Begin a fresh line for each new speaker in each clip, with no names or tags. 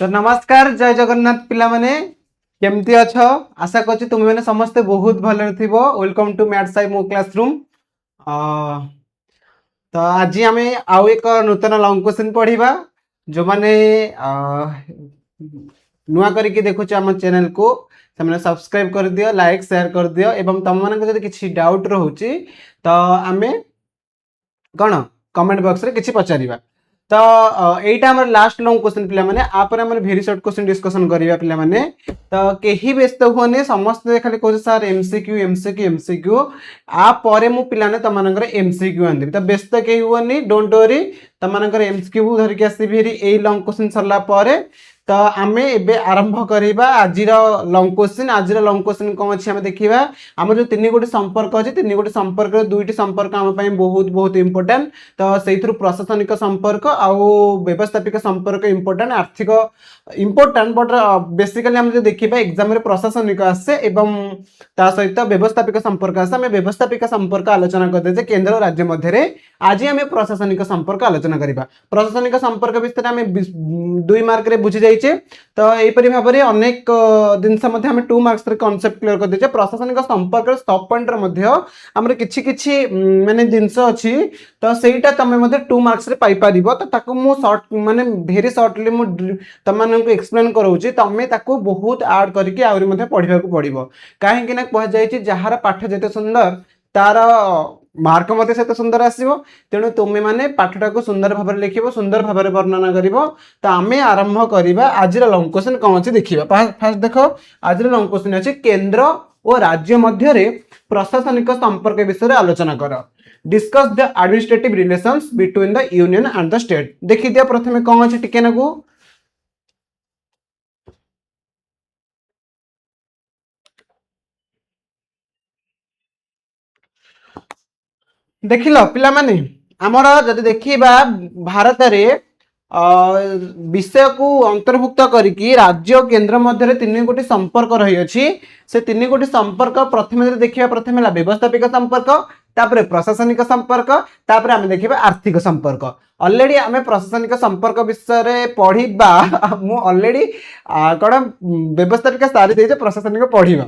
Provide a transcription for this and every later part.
तो नमस्कार जय जगन्नाथ पिला माने केमती अछ आशा करछि तुम मैंने समस्ते बहुत भले थिबो। वेलकम टू मैथ साई मो क्लासरूम। तो आज आम आउ एक नूतन लॉन्ग क्वेश्चन पढ़िबा जो माने नुआ करके देखुछ आम चैनल को से सब्सक्राइब कर दियो, लाइक शेयर कर दियो एवं तुम मानक जदि किछि डाउट रहउछि तो आमे कौन कमेंट बॉक्स रे किछि पचारिबा। तो एटा हमर लास्ट लॉन्ग क्वेश्चन पिला माने आपर हमर भेरी शॉर्ट क्वेश्चन डिस्कशन करिबा पिला माने। तो केही व्यस्त होने समस्त खाली कहै सर एमसीक्यू एमसीक्यू एमसीक्यू आ परे मु पिला ने तमनकर एमसीक्यू आंदी। तो व्यस्त केही होनी, डोंट वरी, तमनकर एमसीक्यू धरि के आसी भेरी एई लॉन्ग क्वेश्चन सरला परे। तो आमे एबे आरंभ करिबा आजिर लॉन्ग क्वेश्चन। आजिर लॉन्ग क्वेश्चन कोन अछि हम देखिबा। हमर जो तीन गोटी संपर्क अछि, तीन गोटी संपर्क दुईटी संपर्क हम पई बहुत बहुत इंपोर्टेंट। तो सेइथुर प्रशासनिक संपर्क आउ व्यवस्थापिक संपर्क इंपोर्टेंट, आर्थिक इंपोर्टेंट, बट बेसिकली हम जो देखिबा एग्जाम रे प्रशासनिक आसे एवं ता सहित व्यवस्थापिक संपर्क आसे। हम व्यवस्थापिक संपर्क आलोचना करते जे केंद्र और राज्य मध्य रे। आज हम प्रशासनिक संपर्क आलोचना करिबा। प्रशासनिक संपर्क विषय हम 2 मार्क रे बुझी जाइछे। तो एई परि भाबरे अनेक दिनस मध्ये हम 2 मार्क्स रे कांसेप्ट क्लियर कर देछे। प्रशासनिक संपर्क सब पॉइंट रे मध्ये हमरे किछि किछि माने दिनस अछि। तो सेटा तमे मध्ये 2 मार्क्स रे पाई परिबो। तो ताको मु शॉर्ट माने भेरी शॉर्टली मु तमन को एक्सप्लेन करूची, तमे ताको बहुत ऐड करके आउरी मध्ये पढिबा को पडिबो। काहे कि ना कह जायछि जहार पाठ जेते सुंदर तार मार्क मते सेते सुंदर आसीबो। तेणु तुमे माने पाठटा को सुंदर भाबरे लिखिबो, सुंदर भाबरे वर्णना करिवो। तो आमे आरंभ करिबा आजिर लॉन्ग क्वेश्चन कोन अछि देखिबा। फास्ट देखो आजिर लॉन्ग क्वेश्चन अछि केंद्र और राज्य मध्य रे प्रशासनिक संपर्क विषय आलोचना करो। Discuss the administrative relations between the union and the state. देखि दिया प्रथमे कोन अछि टिके नगु देखिल पिला माने हमर जदि देखिबा भारत रे विषय को अंतर्भुक्त करिकी राज्य और केंद्र मध्य तीन गोटी संपर्क रही अछि। से तीन गोटी संपर्क प्रथमे देखिबा, प्रथमे ला व्यवस्थापिक संपर्क, तापरे प्रशासनिक संपर्क, तापरे आमे देखिबा आर्थिक संपर्क। ऑलरेडी आमे प्रशासनिक संपर्क विषय रे पढिबा। मु ऑलरेडी कोन व्यवस्थापिक सारी देजे, प्रशासनिक पढिबा।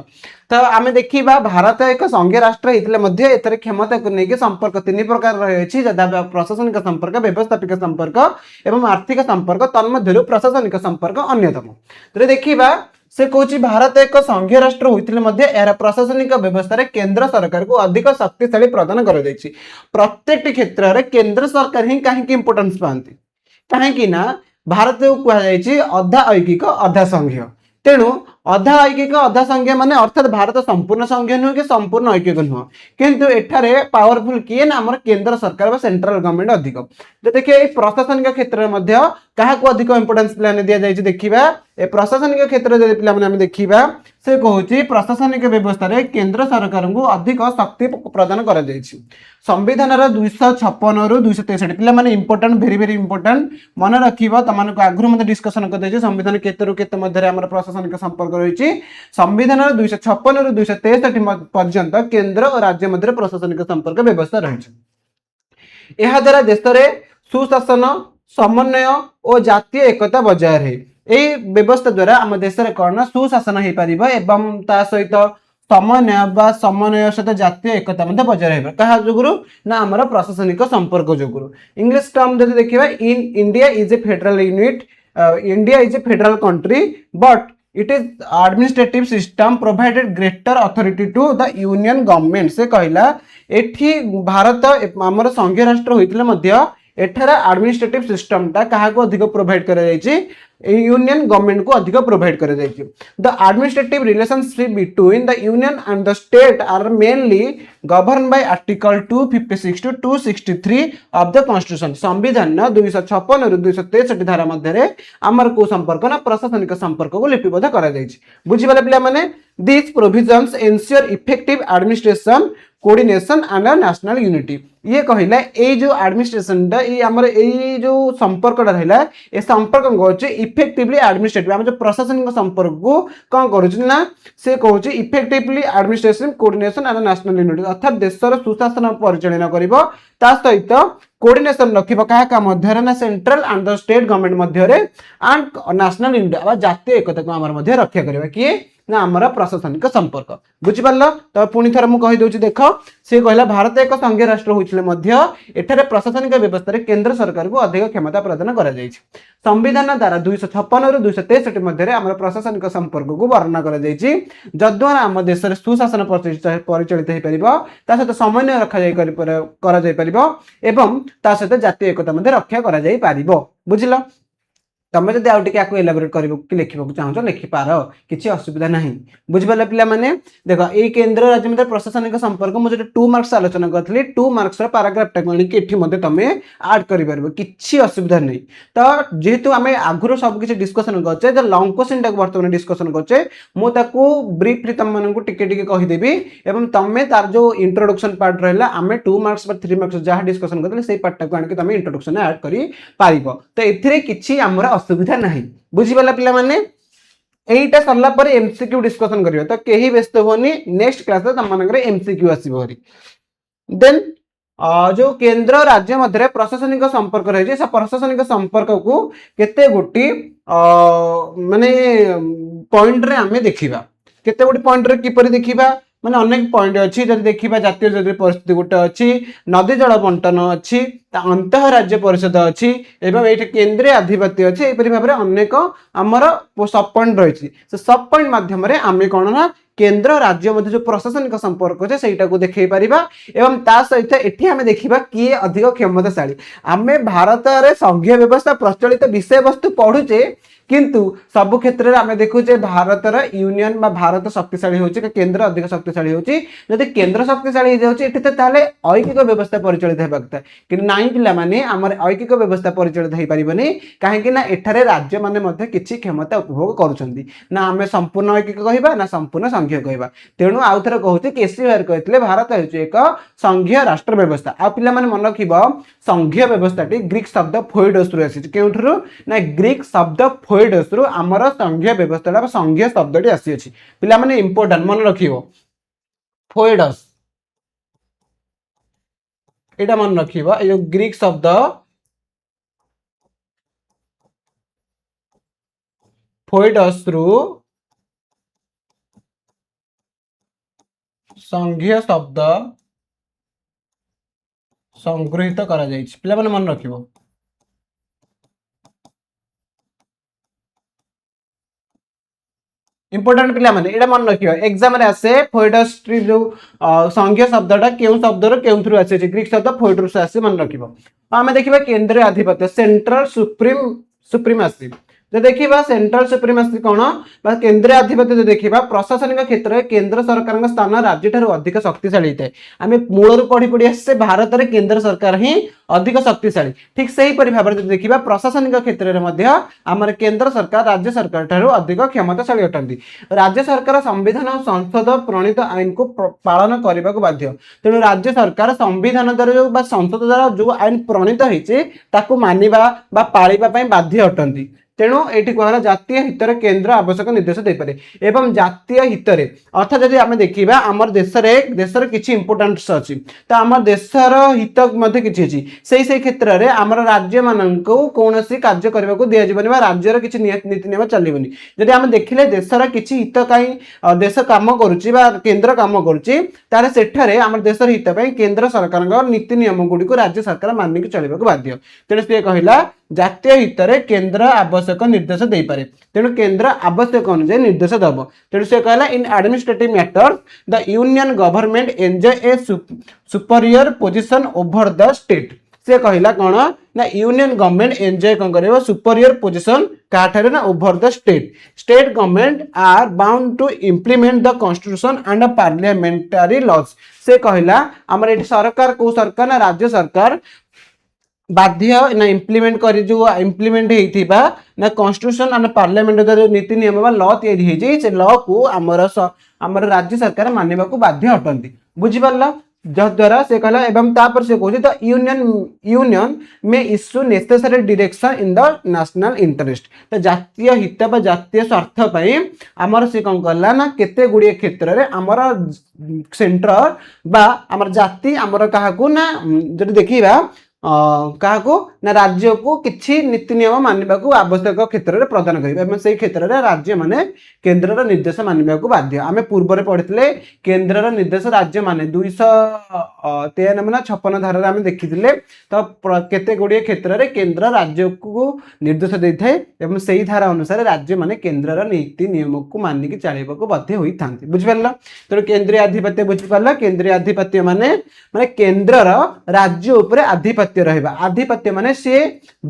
तो आमे देखिबा भारत एक संघीय राष्ट्र हेतले मध्ये एतरे क्षमता को नेके संपर्क तीन प्रकार रही अछि, जदा प्रशासनिक संपर्क, व्यवस्थापिक संपर्क एवं आर्थिक संपर्क। तन्मध्यरु प्रशासनिक संपर्क अन्यतम। तो देखिबा से कहूँ भारत एक संघीय राष्ट्र होते यार प्रशासनिक व्यवस्था रे केंद्र सरकार को अधिक शक्तिशाली प्रदान कर प्रत्येक क्षेत्र में केंद्र सरकार ही कहीं इंपोर्टेंस पाती। कहीं ना भारत को कहुई अधा ऐकिक अधा संघीय। तेणु अधा ऐकिक अधा संघीय माने अर्थात भारत संपूर्ण संघीय नुह कि संपूर्ण ऐकिक नुह, किंतु एठारे पावरफुल किए ना हमर केंद्र सरकार व सेंट्रल गवर्नमेंट अधिक। तो देखिए प्रशासनिक क्षेत्र में क्या अधिक इंपोर्टेंस प्लान दि जाए देखा। ए प्रशासनिक क्षेत्र में पे देखा से कहूँ प्रशासनिक व्यवस्था रे केंद्र सरकार को अधिक शक्ति प्रदान कर संविधान 256 रु 263 पिला माने इंपोर्टेंट, वेरी वेरी इंपोर्टेंट मन रखिबो। तमनको आगु मते डिस्कशन कर देछि संविधान केते रु केते मध्ये हमर प्रशासनिक संपर्क रहिछि। संविधान 256 रु 263 पर्यंत केंद्र और राज्य मध्य प्रशासनिक संपर्क व्यवस्था रहिछि। एहा द्वारा देश रे सुशासन, समन्वय और जातीय एकता बजाय रहे। एई व्यवस्था द्वारा हम देश रे कोन सुशासन हे परिबो एवं ता सहित समन्वय सहित जातीय एकता मध्ये बजाय रहबो। कहा जोगुरु ना हमर प्रशासनिक संपर्क जोगुरु। इंग्लिश टर्म जदि देखिबा, in India is a federal unit, India is a federal country but it is administrative system provided greater authority to the union government. से कहला एठी भारत हमर संघीय राष्ट्र होइतले मध्ये एठारा एडमिनिस्ट्रेटिव सिस्टम ता कहा को अधिक प्रोवाइड करा जायछि, यूनियन गवर्नमेंट को अधिक प्रोवाइड करा जायछि। The administrative relationship between the union and the state are mainly govern by article 256 to 263 of the constitution. संविधान 256 रु 263 धारा मध्ये रे हमर को संपर्क ना प्रशासनिक संपर्क को लिपिबद्ध करा जायछि। बुझि बाले पिला माने this provisions ensure effective administration, coordination and national unity. ये कहला ए जो एडमिनिस्ट्रेशन दा ये हमर ए जो संपर्क रहला ए संपर्क कहउछ इफेक्टिवली एडमिनिस्ट्रेटिव। हम जो प्रशासनिक संपर्क को कोन करूछ ना से कहउछ effectively administration, coordination and national unity. अर्थात देशर सुशासन परिचालन करिवो, ता सहित कोऑर्डिनेशन रखिबो काहा मध्य ना central and the state government Madhya and national India जातीय एकता को आमर मध्य रक्षा करबा किए ना आमर प्रशासनिक संपर्क बुझी पारल तो पुणी थर मु कहि दोछि देख से कहला भारत एक संघीय राष्ट्र होइछले मध्य एठारे प्रशासनिक व्यवस्था रे केंद्र सरकार को अधिक क्षमता प्रदान करा जाइछि संविधान द्वारा 256 रु 263 मध्य रे आमर प्रशासनिक संपर्क को वर्णना करा जाइछि जद्वारा आम देश रे सुशासन परिचालित हे परिबो ता सहित समन्वय रखा जाय करा जाय परिबो एवं ता सहित जातीय एकता मध्य रक्षा करा जाय परिबो बुझिलो तमें जब आउटे आपको एलाबोरेट कर लिखा चाहो लिखिपार किसी असुविधा ना बुझिपारे पिला माने देख ये केंद्र राज्य मध्य प्रशासनिक संपर्क मुझे 2 मार्क्स आलोचना करी 2 मार्क्स पैराग्राफ टाक तुम आड कर किसी असुविधा नहीं तो जेहेतु आम आगुरी सब किसी डिस्कसन करचे लंग क्वेश्चन टाक बर्तमान डिस्कसन करचे मुझे ब्रीफली तुम मानक टिके कहीदेवी एवं तुम्हें तार जो इंट्रोडक्शन पार्ट रहा आम 2 मार्क्स 3 मार्क्स जहाँ डिस्कसन करते से पार्ट टाक आनिक तुम इंट्रोडक्शन आड कर तो ये किसी आमर असुविधा नहीं बुझीपाला पिला माने एटा सरला पर एमसीक्यू डिस्कशन करियो तो केही व्यस्त होनी नेक्स्ट क्लास रे तम मानकरे एमसीक्यू आसीबो हरी देन जो केंद्र राज्य मध्य प्रशासनिक संपर्क रही से प्रशासनिक संपर्क को केते गोटी माने पॉइंट रे आमे देखिबा केते गोटी पॉइंट रे किपरि देखिबा माने अनेक पॉइंट अच्छी जब देखा जातीय जरूरी परिस्थिति गोटे अच्छी नदी जल बंटन अच्छी अंतः राज्य परिषद अच्छी एवं ये केंद्रीय आधिपत्य अच्छी यहपरी भाव में अनेक आमर सब पॉइंट रही से सब पॉइंट मध्यम आम कौन ना केंद्र राज्य मध्य जो प्रशासनिक संपर्क अच्छे से देखे पारिबा एवं ता सहित एठी आमे देखिबा किए अधिक क्षमताशाली आमे भारत रे संघीय व्यवस्था प्रचलित विषय वस्तु पढ़ुचे किंतु सब क्षेत्र में आम देखुचे भारत यूनियन बा भारत शक्तिशाली होची केंद्र अधिक शक्तिशाली होची जदि केंद्र शक्तिशाली हो जाउची एठी ताले ऐकिक व्यवस्था परिचालित हेबाकता कि नाई पिला माने हमर ऐकिक व्यवस्था परिचालित हे परिबनी काहे कि ना एठारे राज्य माने मध्ये किछि क्षमता उपभोग करूछंदी ना आमे संपूर्ण ऐकिक कहिबा ना संपूर्ण संघीय कहिबा तेणु आउ थरे कहूची केसी भार कहथिले भारत हेउची एक संघीय राष्ट्र व्यवस्था आ पिला माने मन रखिबो संघीय व्यवस्थाटी ग्रीक शब्द फोइडोस रु आसी केउठरु ना ग्रीक शब्द फोइडोस रु हमर संघीय व्यवस्था संघीय शब्दटी आसी अछि पिला माने इंपोर्टेंट मन रखिबो फोइडोस एटा मन रखिबो ए ग्रीक शब्द फोइडोस रु संघीय शब्द संगृहित करा जाइछि पिला माने मन रखिबो इंपोर्टेंट पिला माने एटा मन रखियो एग्जाम रे आसे फोइडोस जो संघीय शब्दटा केउ शब्द रो केउ थ्रु आसे ग्रीक शब्द फोइडोस आसे मन रखिबो आमे देखिबा केंद्रीय आधिपत्य सेंट्रल सुप्रीमासी जो देखिबा सेंट्रल सुप्रीमासी कोन बा केंद्रीय आधिपत्य जो देखिबा प्रशासनिक क्षेत्र में केंद्र सरकार का स्थान राज्य ठारू अधिक शक्तिशाली होता है आमे मूलर पढ़ी पढ़ी आसे भारत रे केंद्र सरकार ही अधिक शक्तिशाली ठीक सही परि भाबरे जो देखिबा प्रशासनिक क्षेत्र में मध्य हमर केंद्र सरकार राज्य सरकार ठारू अधिक क्षमताशाली अटंती राज्य सरकार संविधान और संसद प्रणीत आईन को पालन करने को बाध्य तेणु राज्य सरकार संविधान द्वारा जो संसद द्वारा जो आईन प्रणीत होइছে ताकू मानिबा बा पाळिबा पई बाध्य अटंती तेणु ये कहला जातीय हितर केंद्र आवश्यक निर्देश दे पारे एवं जातीय हितर अर्थात जदि आम देखा आम देशर किसी इंपोर्टेंस अच्छी तो आम देशर हित किसी अच्छी से क्षेत्र में आम राज्य मानक कौन कार्य करने को दिज्वनी राज्यर किसी नीति नियम चलनी जदि आम देखिले देशर किसी हित कहीं देश कम करुच्ची केंद्र कम करुच्ची आम देशर हित केंद्र सरकार नीति नियम गुड़ी को राज्य सरकार मानिक चलने को बाध्य तेणु सी कहला जातीय हितर केंद्र आवश्यक निर्देश दे पारे तेणु केंद्र आवश्यक अनुसार निर्देश दब तेणु से कहला इन administrative matters the union government enjoy A superior position over the state से कहला कौन ना यूनियन गवर्नमेंट एंजॉय कौन करेबो सुपीरियर पोजीशन काठारे ना over the state government are bound to implement the constitution and parliamentary laws से कहला हमर एठी सरकार को सरकार ना राज्य सरकार बाध्य ना इम्प्लीमेंट कर जो इम्प्लीमेंट होइथिबा ना कॉन्स्टिट्यूशन एंड पार्लियामेंट जो नीति नियम बा लॉ तैयारी हे जे से लॉ को हमर राज्य सरकार मानिबा को बाध्य अटंती बुझि परला जद्वारा से कहला एवं तापर से कहछि द यूनियन में issue necessary direction in the national interest तो जातीय हित बा जातीय स्वार्थ पई हमर से कोन करला ना केते गुडी क्षेत्र रे हमर सेंटर बा हमर जाति हमर काहा को ना जदि देखिबा କାହାକୁ ନା ରାଜ୍ୟକୁ କିଛି ନୀତି ନିୟମ ମାନିବାକୁ ଆବଶ୍ୟକ କ୍ଷେତ୍ରରେ ପ୍ରଦାନ କରିବେ ଏବଂ ସେଇ କ୍ଷେତ୍ରରେ ରାଜ୍ୟ ମାନେ କେନ୍ଦ୍ରର ନିର୍ଦ୍ଦେଶ ମାନିବାକୁ ବାଧ୍ୟ। ଆମେ ପୂର୍ବରେ ପଢିଥିଲେ କେନ୍ଦ୍ରର ନିର୍ଦ୍ଦେଶ ରାଜ୍ୟ ମାନେ 293 ନା 56 ଧାରାରେ ଆମେ ଦେଖିଥିଲେ। ତ କେତେ ଗୁଡିଏ କ୍ଷେତ୍ରରେ କେନ୍ଦ୍ର ରାଜ୍ୟକୁ ନିର୍ଦ୍ଦେଶ ଦେଇଥାଏ ଏବଂ ସେଇ ଧାରା ଅନୁସାରେ ରାଜ୍ୟ ମାନେ କେନ୍ଦ୍ରର ନୀତି ନିୟମକୁ ମାନିକି ଚାଲିବାକୁ ବାଧ୍ୟ ହୋଇଥାନ୍ତି। ବୁଝିପାରିଲ? ତେଣୁ କେନ୍ଦ୍ରୀୟ ଆଧିପତ୍ୟ ବୁଝିପାରିଲ? କେନ୍ଦ୍ରୀୟ ଆଧିପତ୍ୟ ମାନେ କେନ୍ଦ୍ରର ରାଜ୍ୟ ଉପରେ ଆଧିପତ୍ୟ ରହିବା। ଆଧିପତ୍ୟ ମାନେ ସେ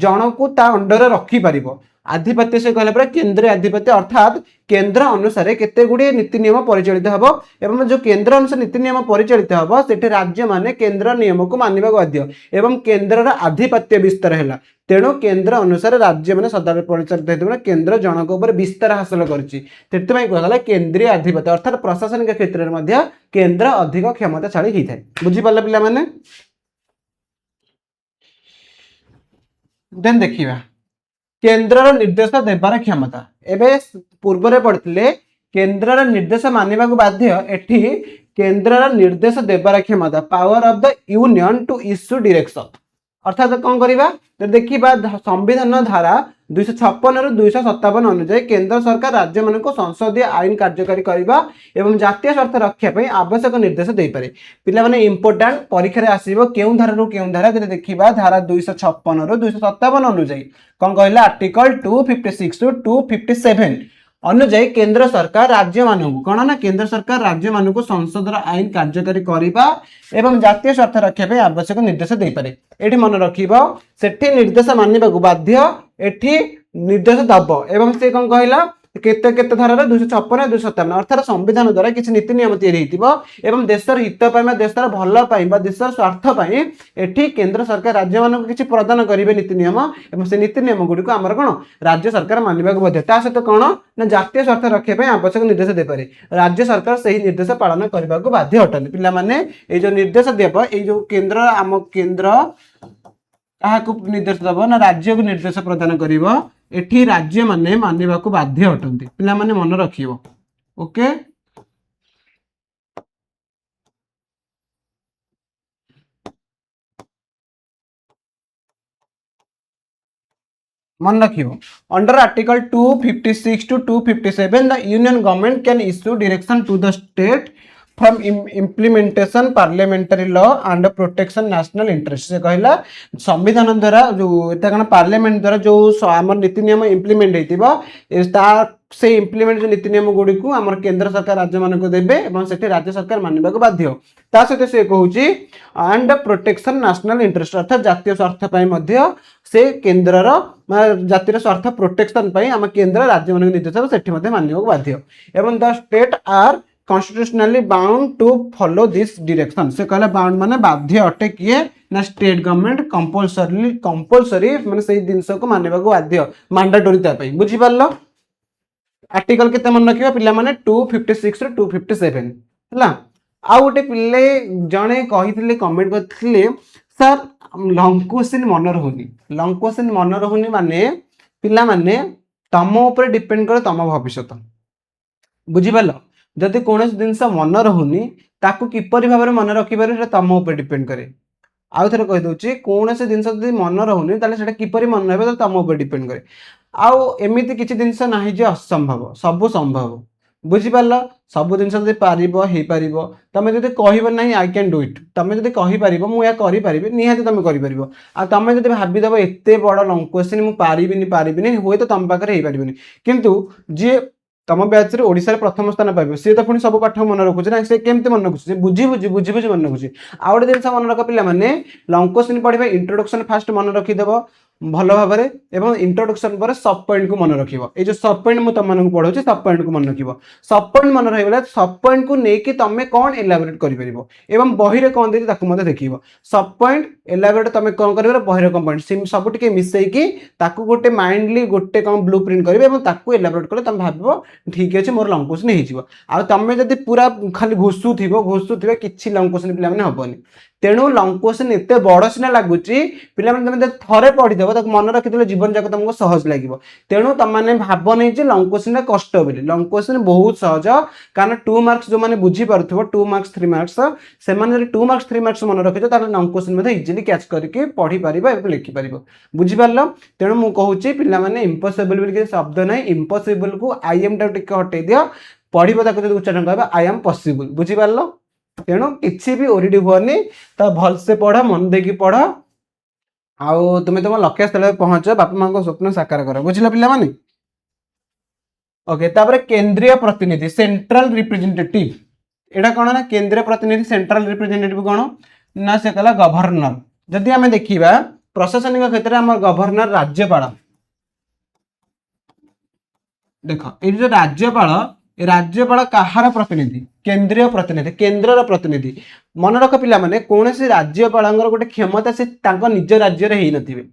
ଜଣକୁ ତା ଅଣ୍ଡରରେ ରଖିପାରିବ। ଆଧିପତ୍ୟ ସେ କହିଲା ପରେ କେନ୍ଦ୍ରୀୟ ଆଧିପତ୍ୟ ଅର୍ଥାତ୍ କେନ୍ଦ୍ର ଅନୁସାରେ କେତେ ଗୁଡିଏ ନୀତି ନିୟମ ପରିଚାଳିତ ହେବ ଏବଂ ଯୋଉ କେନ୍ଦ୍ର ଅନୁସାରେ ନୀତି ନିୟମ ପରିଚାଳିତ ହେବ ସେଠି ରାଜ୍ୟ ମାନେ କେନ୍ଦ୍ର ନିୟମକୁ ମାନିବାକୁ ବାଧ୍ୟ ଏବଂ କେନ୍ଦ୍ରର ଆଧିପତ୍ୟ ବିସ୍ତାର ହେଲା। ତେଣୁ କେନ୍ଦ୍ର ଅନୁସାରେ ରାଜ୍ୟ ମାନେ ସଦାବେଳେ ପରିଚାଳିତ ହେଉଥିବା କେନ୍ଦ୍ର ଜଣକ ଉପରେ ବିସ୍ତାର ହାସଲ କରିଛି। ସେଥିପାଇଁ କୁହାଗଲା କେନ୍ଦ୍ରୀୟ ଆଧିପତ୍ୟ ଅର୍ଥାତ୍ ପ୍ରଶାସନିକ କ୍ଷେତ୍ରରେ ମଧ୍ୟ କେନ୍ଦ୍ର ଅଧିକ କ୍ଷମତାଶାଳୀ ହେଇଥାଏ। ବୁଝିପାରିଲେ ପିଲାମାନେ? ଦେନ୍ ଦେଖିବା କେନ୍ଦ୍ରର ନିର୍ଦ୍ଦେଶ ଦେବାର କ୍ଷମତା। ଏବେ ପୂର୍ବରେ ପଢିଥିଲେ କେନ୍ଦ୍ରର ନିର୍ଦ୍ଦେଶ ମାନିବାକୁ ବାଧ୍ୟ। ଏଠି କେନ୍ଦ୍ରର ନିର୍ଦ୍ଦେଶ ଦେବାର କ୍ଷମତା power of the union to issue direction. ଅର୍ଥାତ୍ କଣ କରିବା ଦେଖିବା ସମ୍ବିଧାନ ଧାରା 256 ରୁ 257 ଅନୁଯାୟୀ କେନ୍ଦ୍ର ସରକାର ରାଜ୍ୟ ମାନଙ୍କୁ ସଂସଦୀୟ ଆଇନ କାର୍ଯ୍ୟକାରୀ କରିବା ଏବଂ ଜାତୀୟ ସ୍ୱାର୍ଥ ରକ୍ଷା ପାଇଁ ଆବଶ୍ୟକ ନିର୍ଦ୍ଦେଶ ଦେଇପାରେ। ପିଲାମାନେ ଇମ୍ପୋର୍ଟାଣ୍ଟ ପରୀକ୍ଷାରେ ଆସିବ କେଉଁ ଧାରାରୁ କେଉଁ ଧାରା ଯଦି ଦେଖିବା ଧାରା 256 ରୁ 257 ଅନୁଯାୟୀ କଣ କହିଲା ଆର୍ଟିକଲ 256 ରୁ 257 ଅନୁଯାୟୀ କେନ୍ଦ୍ର ସରକାର ରାଜ୍ୟ ମାନଙ୍କୁ କଣ ନା କେନ୍ଦ୍ର ସରକାର ରାଜ୍ୟ ମାନଙ୍କୁ ସଂସଦର ଆଇନ କାର୍ଯ୍ୟକାରୀ କରିବା ଏବଂ ଜାତୀୟ ସ୍ୱାର୍ଥ ରକ୍ଷା ପାଇଁ ଆବଶ୍ୟକ ନିର୍ଦ୍ଦେଶ ଦେଇପାରେ। ଏଠି ମନେ ରଖିବ ସେଠି ନିର୍ଦ୍ଦେଶ ମାନିବାକୁ ବାଧ୍ୟ ଏଠି ନିର୍ଦ୍ଦେଶ ଦବ ଏବଂ ସେ କଣ କହିଲା କେତେ କେତେ ଧାରାରେ 256 257 ଅର୍ଥାତ୍ ସମ୍ବିଧାନ ଦ୍ୱାରା କିଛି ନୀତି ନିୟମ ତିଆରି ହେଇଥିବ ଏବଂ ଦେଶର ହିତ ପାଇଁ ବା ଦେଶର ଭଲ ପାଇଁ ବା ଦେଶର ସ୍ୱାର୍ଥ ପାଇଁ ଏଠି କେନ୍ଦ୍ର ସରକାର ରାଜ୍ୟ ମାନଙ୍କୁ କିଛି ପ୍ରଦାନ କରିବେ ନୀତି ନିୟମ ଏବଂ ସେ ନୀତି ନିୟମ ଗୁଡ଼ିକୁ ଆମର କଣ ରାଜ୍ୟ ସରକାର ମାନିବାକୁ ବାଧ୍ୟ। ତା ସହିତ କଣ ନା ଜାତୀୟ ସ୍ୱାର୍ଥ ରକ୍ଷା ପାଇଁ ଆବଶ୍ୟକ ନିର୍ଦ୍ଦେଶ ଦେଇପାରେ। ରାଜ୍ୟ ସରକାର ସେହି ନିର୍ଦ୍ଦେଶ ପାଳନ କରିବାକୁ ବାଧ୍ୟ ଅଟନ୍ତି। ପିଲାମାନେ ଏଇ ଯୋଉ ନିର୍ଦ୍ଦେଶ ଦେବ ଏଇ ଯୋଉ କେନ୍ଦ୍ର ଆମ କେନ୍ଦ୍ର କାହାକୁ ନିର୍ଦ୍ଦେଶ ଦବ ନା ରାଜ୍ୟକୁ ନିର୍ଦ୍ଦେଶ ପ୍ରଦାନ କରିବ। ଏଠି ରାଜ୍ୟ ମାନେ ମାନିବାକୁ ବାଧ୍ୟ ଅଟନ୍ତି। ପିଲାମାନେ ମନେ ରଖିବ। ଓକେ मन रखियो under article 256 to 257 the union government can issue direction to the state from implementation parliamentary law and protection national interest। से कहला संविधान द्वारा जो एटा कन पार्लियामेंट द्वारा जो हमर नीति नियम इंप्लीमेंट हेतिबा से इंप्लीमेंट जो नीति नियम गुडी को हमर केंद्र सरकार राज्य मान को देबे एवं सेठी राज्य सरकार मानिबा को बाध्य। ता सहित से कहूची एंड प्रोटेक्शन नेशनल इंटरेस्ट अर्थात जातीय स्वार्थ पय मध्य से केंद्रर जातीय स्वार्थ प्रोटेक्शन पय हम केंद्र राज्य मान निर्देश सेठी मध्य मानिबा को बाध्य एवं the state are constitutionally bound to follow this direction। से कहला बाउंड माने बाध्य अटे किए ना स्टेट गवर्नमेंट कंपलसरी माने सेही जिंस को मानिबा को बाध्य मैंडेटरी ता पय। बुझी पारलो आर्टिकल केते मन रखिबा पिला माने 256 ରୁ 257 हला। आ गोटे पिले जणे कहिथिले कमेंट करथिले सर लॉन्ग क्वेश्चन मन रहउनी। लॉन्ग क्वेश्चन मन रहउनी माने पिला माने तम ऊपर डिपेंड करे तम भविष्यत। बुझी पारलो जदि कोनोस जिंस मन रहउनी ताकू किपरि भाबरे मन रखि पारे सेटा तम ऊपर डिपेंड करे। आउ थरे कहि दोची कोनोस जिंस जदि मन रहउनी ताले सेटा किपरि मन रहबे तो तम ऊपर डिपेंड करे। आउ एमिति किछि जिंस नाही जे असंभव सब संभव। बुझी पारलो सब जिंस जदि पारिबो हे पारिबो तमे जदि कहिबो नाही आई कैन डू इट तमे जदि कहि पारिबो मु या करि पारिबे निहाती तमे करि पारिबो। आ तमे जदि भाबी दबो एते बड़ लॉन्ग क्वेश्चन मु पारिबिनी होय तो तम पाखरे हे पारिबिनी किंतु जे तम बैच रे ओडिसा रे प्रथम स्थान पाइबो सी तो पुनी सब पाठ मन रखुछ ना से केमते मन रखुछ से बुझी मन रखुछ। आ गोटे जिंस मन रख पिला माने लॉन्ग क्वेश्चन पढिबा इंट्रोडक्शन फास्ट मन रखि देबो भलो भाबरे एवं इंट्रोडक्शन पर सब पॉइंट को मन रखिबो। ए जो सब पॉइंट मु तम मन को पढौछि सब पॉइंट को मन रखिबो। सब पॉइंट मन रहिबला सब पॉइंट को नेकी तमे कोन एलाबोरेट करि परिबो एवं बही रे कोन देति ताकू मते देखिबो। सब पॉइंट एलाबोरेट तमे कोन करिबो बही रे कोन पॉइंट सिम सब टिके मिसै की ताकू गोटे माइंडली गोटे कोन ब्लूप्रिंट करिबो एवं ताकू एलाबोरेट करले तमे भाबिबो ठीक अछि मोर लॉन्ग क्वेश्चन हे जिवो। आ तमे जदि पूरा खाली घोसुथिबो किछि लॉन्ग क्वेश्चन पिला माने हबोनी। तेणु लॉन्ग क्वेश्चन एते बड़ सिना लागुची पिला माने तमे थरे पढि देबो ताको मन रखिदेले जीवन जाक तुमको सहज लगे। तेणु तुम मैंने भावनी जे लंग क्वेश्चन कष्ट बोली, लंग क्वेश्चन बहुत सहज, कारण 2 मार्क्स जो मैंने बुझी पारुथिबो 2 मार्क्स 3 मार्क्स से माने 2 मार्क्स 3 मार्क्स मन रखितो तार लंग क्वेश्चन मध्ये इजीली कैच करके पढ़ी पारिबो एवं लिखि पारिबो। बुझी पारलो? तेणु मु कहूची पिला माने इम्पॉसिबल बोली के शब्द नै, इम्पॉसिबल को आई एम टा टिके हटै दियो, पढ़िबो ताको जदि उच्चारण करबा आई एम पॉसिबल। बुझी पारलो? तेणु किछि भी ओरिडी होनी तो भल से पढ़, मन देकी पढ़, आउ तुम तुम लक्ष्य स्थल पहुंच, बापा मां को स्वप्न साकार कर। बुझिला पिला माने? ओके, तापर केंद्रीय प्रतिनिधि सेंट्रल रिप्रेजेंटेटिव, एटा कोन ना केंद्रीय प्रतिनिधि सेंट्रल रिप्रेजेंटेटिव कोन ना से कला गवर्नर। जदि आमे देखिबा प्रशासनिक क्षेत्र में हमर गवर्नर राज्यपाल, देखो ये जो राज्यपाल, राज्यपाल कहार प्रतिनिधि? केंद्रीय प्रतिनिधि, केंद्रर प्रतिनिधि। मन रख पिला माने कौन से राज्यपाल गोटे क्षमता से निज राज्य रे नथिबे।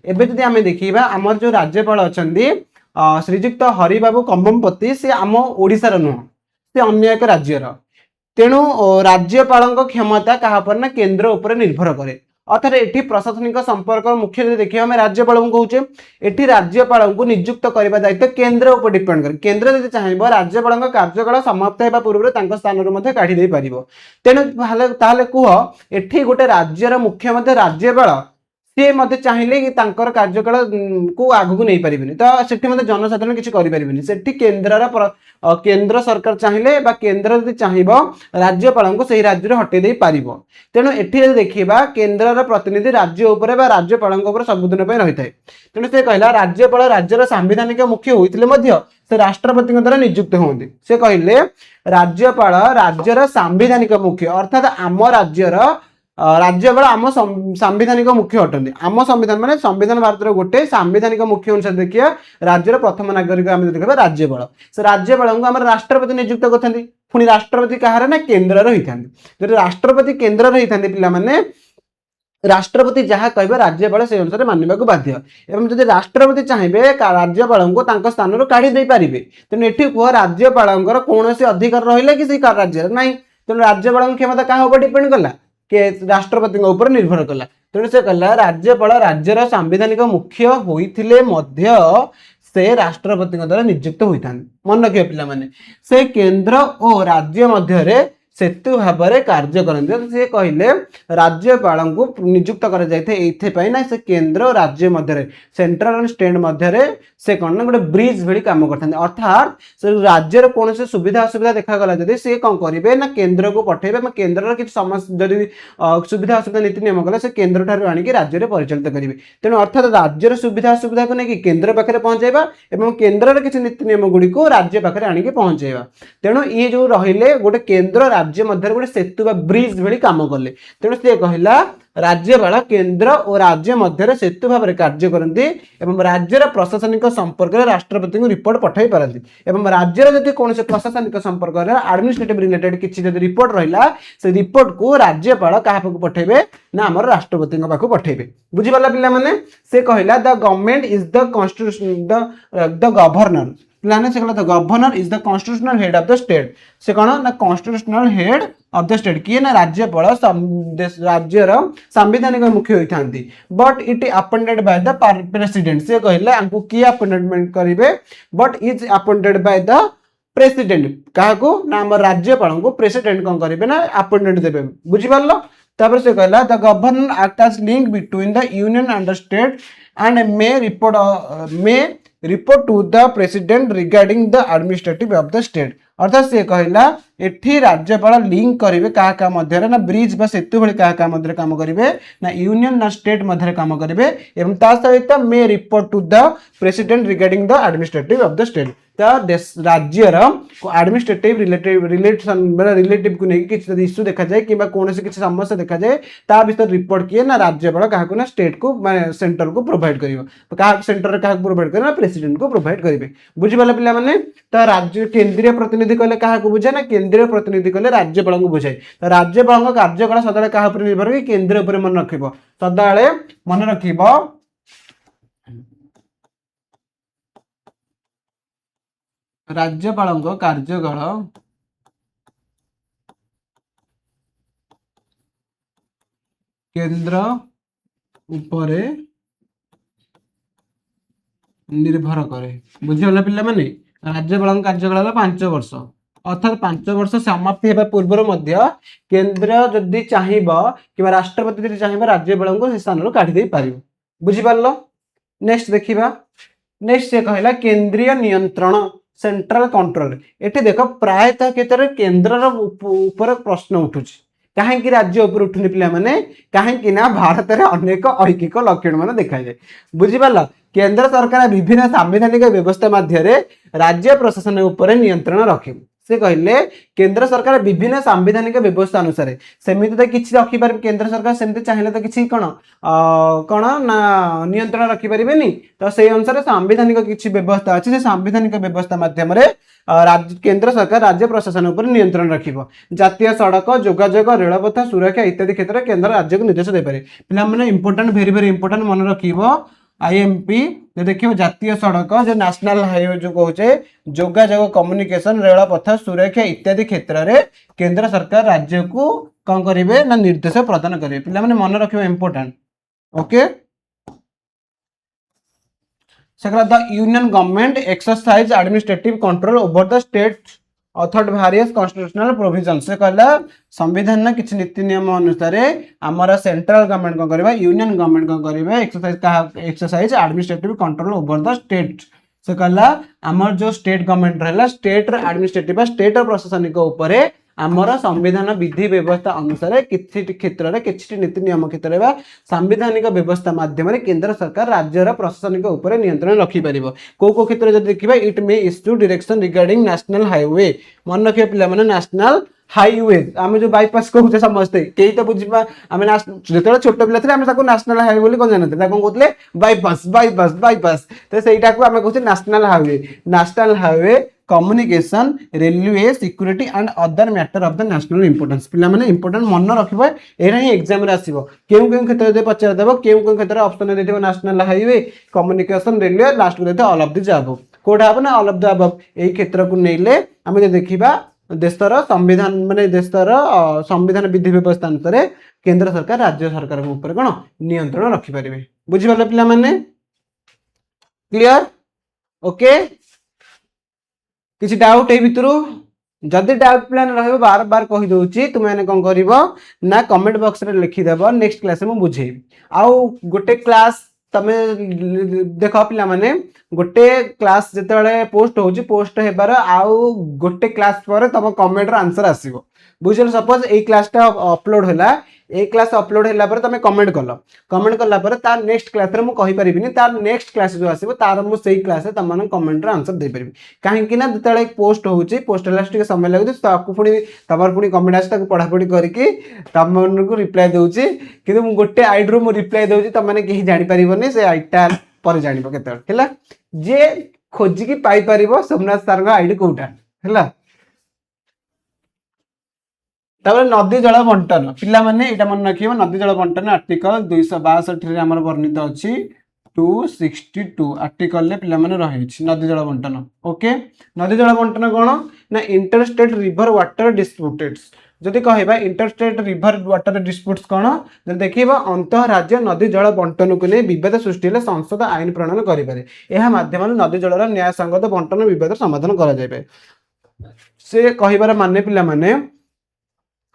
एबे जदि आमे देखिबा हमर जो राज्यपाल अछंदी श्रीजुक्त हरिबाबू कंबमपति, से आम ओडिसा नुह, से अन्य एक राज्यर। तेणु राज्यपाल क्षमता क्या पर ना केंद्र उपर निर्भर करे। अर्थात एठी प्रशासनिक संपर्क मुख्य यदि देखिए आम राज्यपाल को कहूचे, एठी राज्यपाल को नियुक्त करने दायित्व केंद्र उपर डिपेंड करे। केंद्र यदि चाहिए राज्यपाल कार्यकाल समाप्त होगा पूर्व स्थान काढ़ी दे पारिबो। तेणु ताहले कह एठी गोटे राज्यर मुख्य राज्यपाल सी मते चाहिए कि तांकर कार्यकाल को आगु नहीं पारिबेनी, तो सेठी मते जनसाधारण किछि करि पारिबेनी। सेठी केंद्रर केंद्र सरकार चाहिए बा केंद्र यदि चाहिबो राज्यपाल को सही राज्य हटे दे पारिबो। तेणु एठी यदि देखिबा केंद्रर प्रतिनिधि राज्य उपरे बा राज्यपाल उपरे सबुदिन पे रही थाए। तेणु से कहला राज्यपाल राज्यर सांविधानिक मुख्य होइतिले मध्य से राष्ट्रपति द्वारा नियुक्त होंदी। से कहले राज्यपाल राज्यर सांविधानिक मुख्य, अर्थात आम राज्यर राज्यपाल आम सांविधानिक मुख्य अटंती। आम संविधान माने संविधान भारत गोटे सांविधानिक मुख्य अनुसार देखिए राज्यर प्रथम नागरिक आम देखा राज्यपाल। से राज्यपाल को आम राष्ट्रपति नियुक्त करते, पुणी राष्ट्रपति कहार ना केंद्र होता। जब राष्ट्रपति केंद्र होता पिला माने राष्ट्रपति जहाँ कहे राज्यपाल से अनुसार मानवा को बाध्य। एवं जब राष्ट्रपति चाहिए राज्यपाल को स्थान काढ़ी दे पारे। तेणु ये कह राज्यपाल कौन से अधिकार रहा कि राज्य ना। तेणु राज्यपाल क्षमता क्या ऊपर डिपेंड कला के राष्ट्रपति ऊपर निर्भर कला। तेणु से कहला राज्यपाल राज्यर सांविधानिक मुख्य होइथिले मध्य से राष्ट्रपति द्वारा नियुक्त होता। मन रखिए पिला माने से केंद्र और राज्य मध्य सेतु भाव में कार्य करते। से कहले राज्यपाल को नियुक्त कर से केंद्र और राज्य मध्य सेंट्रल और स्टेट मध्य से कौन ना गोटे ब्रिज भली काम करते। अर्थात से राज्यर कौन से सुविधा असुविधा देखागला जब से कौन करेंगे ना केंद्र को पठेबे, केंद्र किसी समस्या जब सुविधा असुविधा नीति नियम कला से केंद्र ठार आनिक राज्य में परिचालित करेंगे। तेणु अर्थात राज्यर सुविधा असुविधा को लेकिन केंद्र पाखे पहुंचाइबा और केंद्र किसी नीति नियम गुड़ी को राज्य पाखे आनिक पहुंचाइबा। तेणु ये जो रहिले गोटे केंद्र राज्य मध्य गोटे सेतु बा ब्रिज भली काम कले। तेणु से कहला राज्यपाल केंद्र और राज्य मध्य सेतु भाव में कार्य करती एवं राज्यर प्रशासनिक संपर्क में राष्ट्रपति को रिपोर्ट पठाई पारती। एवं राज्यर जब कौन से प्रशासनिक संपर्क एडमिनिस्ट्रेटिव रिलेटेड किसी जब रिपोर्ट रहा से रिपोर्ट को राज्यपाल क्या पठेबे ना आम राष्ट्रपति पाखु पठेबे। बुझीपाला पिला माने से कहला the government is the constitution the governor plan से कहला the governor is the constitutional head of the state. से कौन ना constitutional head of the state किए ना राज्यपाल राज्यर सांविधानिक मुख्य होता। But it appointed by the president. से कहला हमको किए अपॉइंटमेंट करेंगे but is appointed by the president. क्या ना आम राज्यपाल को प्रेसिडेंट कौन करेंगे ना अपॉइंटमेंट देवे। बुझीपार तापर से कहला the governor act as link between the union and the state and may report to the president regarding the administrative of the state. अर्थात से कहला एठी राज्यपाल लिंक करेंगे क्या मध्य ना ब्रिज बा सेतु भाई क्या मध्य काम करेंगे ना यूनियन ना स्टेट मध्य काम करेंगे एवं ता सहित may report to the president regarding the administrative of the state. राज्यर एडमिनिस्ट्रेटिव रिलेटिव को लेकिन किसी इश्यू देखा जाए कि कौन से किसी समस्या देखा जाए ता विषय रिपोर्ट किए ना राज्यपाल क्या ना स्टेट को सेंटर को प्रोवाइड कर सेंटर क्या प्रोवाइड कर प्रेसिडेंट को प्रोवाइड करेंगे। बुझीपाला पिला माने तो राज्य केंद्रीय प्रतिनिधि कहले क्या बुझाए ना केंद्रीय प्रतिनिधि कहले राज्यपाल को बुझाए। तो राज्यपाल कार्यकाल सदा क्या निर्भर कि केंद्र उपर मन रख सदा मन रख राज्यपाल कार्यकाल केंद्र उपरे ନିର୍ଭର କରେ। ବୁଝିଗଲା ପିଲାମାନେ? ରାଜ୍ୟପାଳଙ୍କ କାର୍ଯ୍ୟକାଳ ହେଲା 5 ବର୍ଷ, ଅର୍ଥାତ୍ 5 ବର୍ଷ ସମାପ୍ତି ହେବା ପୂର୍ବରୁ ମଧ୍ୟ କେନ୍ଦ୍ର ଯଦି ଚାହିଁବ କିମ୍ବା ରାଷ୍ଟ୍ରପତି ଯଦି ଚାହିଁବ ରାଜ୍ୟପାଳଙ୍କୁ ସେ ସ୍ଥାନରୁ କାଢି ଦେଇ ପାରିବ। ବୁଝିପାରିଲ? ନେକ୍ସଟ ଦେଖିବା। ନେକ୍ସଟ ସେ କହିଲା କେନ୍ଦ୍ରୀୟ ନିୟନ୍ତ୍ରଣ, ସେଣ୍ଟ୍ରାଲ କଣ୍ଟ୍ରୋଲ। ଏଠି ଦେଖ ପ୍ରାୟତଃ କ୍ଷେତ୍ରରେ କେନ୍ଦ୍ରର ଉପରେ ପ୍ରଶ୍ନ ଉଠୁଛି। କାହିଁକି ରାଜ୍ୟ ଉପରେ ଉଠୁନି ପିଲାମାନେ? କାହିଁକି ନା ଭାରତରେ ଅନେକ ଐକିକ ଲକ୍ଷଣ ମାନ ଦେଖାଯାଏ। ବୁଝିପାରିଲ? କେନ୍ଦ୍ର ସରକାର ବିଭିନ୍ନ ସାମ୍ବିଧାନିକ ବ୍ୟବସ୍ଥା ମାଧ୍ୟମରେ ରାଜ୍ୟ ପ୍ରଶାସନ ଉପରେ ନିୟନ୍ତ୍ରଣ ରଖିବ। ସେ କହିଲେ କେନ୍ଦ୍ର ସରକାର ବିଭିନ୍ନ ସାମ୍ବିଧାନିକ ବ୍ୟବସ୍ଥା ଅନୁସାରେ, ସେମିତି ତ କିଛି ରଖିପାରିବେ କେନ୍ଦ୍ର ସରକାର, ସେମିତି ଚାହିଁଲେ ତ କିଛି କଣ ନା ନିୟନ୍ତ୍ରଣ ରଖିପାରିବେନି। ତ ସେଇ ଅନୁସାରେ ସାମ୍ବିଧାନିକ କିଛି ବ୍ୟବସ୍ଥା ଅଛି, ସେ ସାମ୍ବିଧାନିକ ବ୍ୟବସ୍ଥା ମାଧ୍ୟମରେ କେନ୍ଦ୍ର ସରକାର ରାଜ୍ୟ ପ୍ରଶାସନ ଉପରେ ନିୟନ୍ତ୍ରଣ ରଖିବ। ଜାତୀୟ ସଡ଼କ, ଯୋଗାଯୋଗ, ରେଳପଥ, ସୁରକ୍ଷା ଇତ୍ୟାଦି କ୍ଷେତ୍ରରେ କେନ୍ଦ୍ର ରାଜ୍ୟକୁ ନିର୍ଦ୍ଦେଶ ଦେଇପାରେ। ପିଲାମାନେ ଇମ୍ପୋର୍ଟାଣ୍ଟ, ଭେରି ଭେରି ଇମ୍ପୋର୍ଟାଣ୍ଟ, ମନେ ରଖିବ। आईएमपी देखिए जातीय सड़क जो नेशनल हाईवे जो कहे, जोगाजोग, कम्युनिकेशन, रेलपथ, सुरक्षा इत्यादि क्षेत्र में केंद्र सरकार राज्य को कौन करेंगे ना निर्देश प्रदान करेंगे। पिला माने मन रखिबा important. Okay, the union government exercise administrative control over the state authority various constitutional provision. से कहला संविधान किसी नीति नियम अनुसार आमर सेंट्रल गवर्नमेंट कौन करेगा, यूनियन गवर्नमेंट कौन करेंगे exercise administrative control over the state. से कहला आमर जो स्टेट गवर्नमेंट रहा, स्टेट एडमिनिस्ट्रेटिव स्टेट प्रशासनिक उपर आमर संविधान विधि व्यवस्था अनुसार किसी क्षेत्र में किसी नीति नियम क्षेत्र में सांविधानिक व्यवस्था माध्यम केंद्र सरकार राज्यर प्रशासनिक उपर नियंत्रण रखिपर। कौ क्षेत्र में देखिए, it may issue direction regarding national highway. मन रखिए पिला माने नेशनल हाईवे आम जो बाईपास कहते समस्ते कई तो बुझा आम जो छोट पिला थे नेशनल हाईवे बोली कौन जानते कौन कहते बाईपास बाईपास बाईपास। तो सहीटा को आम कहते national highway. National highway, communication, railway, security and other matter of the national importance. पिला माने इंपोर्टेंट मन रखिबो, एरा ही एग्जाम रे आसीबो। केउ केउ क्षेत्र दे पचार देबो, केउ केउ क्षेत्र ऑप्शन दे देबो national highway, communication, railway, last को देते ऑल ऑफ द अबव। कोडा हबो ना ऑल ऑफ द अबव। एई क्षेत्र को नेले हम देखिबा देशर संविधान माने देशर संविधान विधि व्यवस्था अनुसार केंद्र सरकार राज्य सरकार ऊपर कौन नियंत्रण रखिपारे। बुझिपारे पिला माने? क्लियर? ओके, किसी डाउट ए भितर? जदि डाउट प्लान रहिबो बार बार कहि दउची, तुम माने कोन करिवो ना कमेंट बॉक्स रे लिखि देबो, नेक्स्ट क्लास में बुझेबी। आउ गोटे क्लास तमे देख पिला माने, गोटे क्लास जेतेबेले पोस्ट होची, पोस्ट हेबार आउ गोटे क्लास पर तम कमेंट रो आंसर आसीबो। बुझल? सपोज ए क्लास टा अपलोड होला, ए क्लास अपलोड होला पर तमे कमेंट कल, कमेंट कला पर तार नेक्स्ट क्लास रे मु कहि परिबिनी, तार नेक्स्ट क्लास जो आसीबो तार मु सेही क्लास रे तमन कमेंट रो आंसर दे परिबी। काहे कि ना जेतेबेले पोस्ट होची, पोस्ट होला टिके समय लागुची, ताकू पुनी तमर पुनी कमेंट आसी ताकू पढा पढी करके तमन को रिप्लाई दउची। किंतु मु गोटे आईडी रो मु रिप्लाई दउची, तमने केही जानि परिबोनी, से आईटा पर जानिबो केतेबेले हैला। जे खोजी की पाई परिबो सोमनाथ सर का आईडी कोउटा हैला। नदी जल बंटन पिला माने एटा मन रखियो, नदी जल बंटन आर्टिकल 262 रे हमर वर्णित अछि 262 आर्टिकल ले पिला माने रहिछि नदी जल बंटन। ओके, नदी जल बंटन कोन ना इंटरस्टेट रिवर वाटर डिस्प्यूटेड्स। जदि कहबा इंटरस्टेट रिवर वाटर डिस्प्यूट्स कोन, जदि देखिबा अंतर राज्य नदी जल बंटन को ने विवाद सृष्टि ले संसद आईन प्रणयन करि पारे। एहा माध्यम नदी जलर न्याय संगत बंटन विवाद समाधान करा जाय। से कहिबार माने पिला माने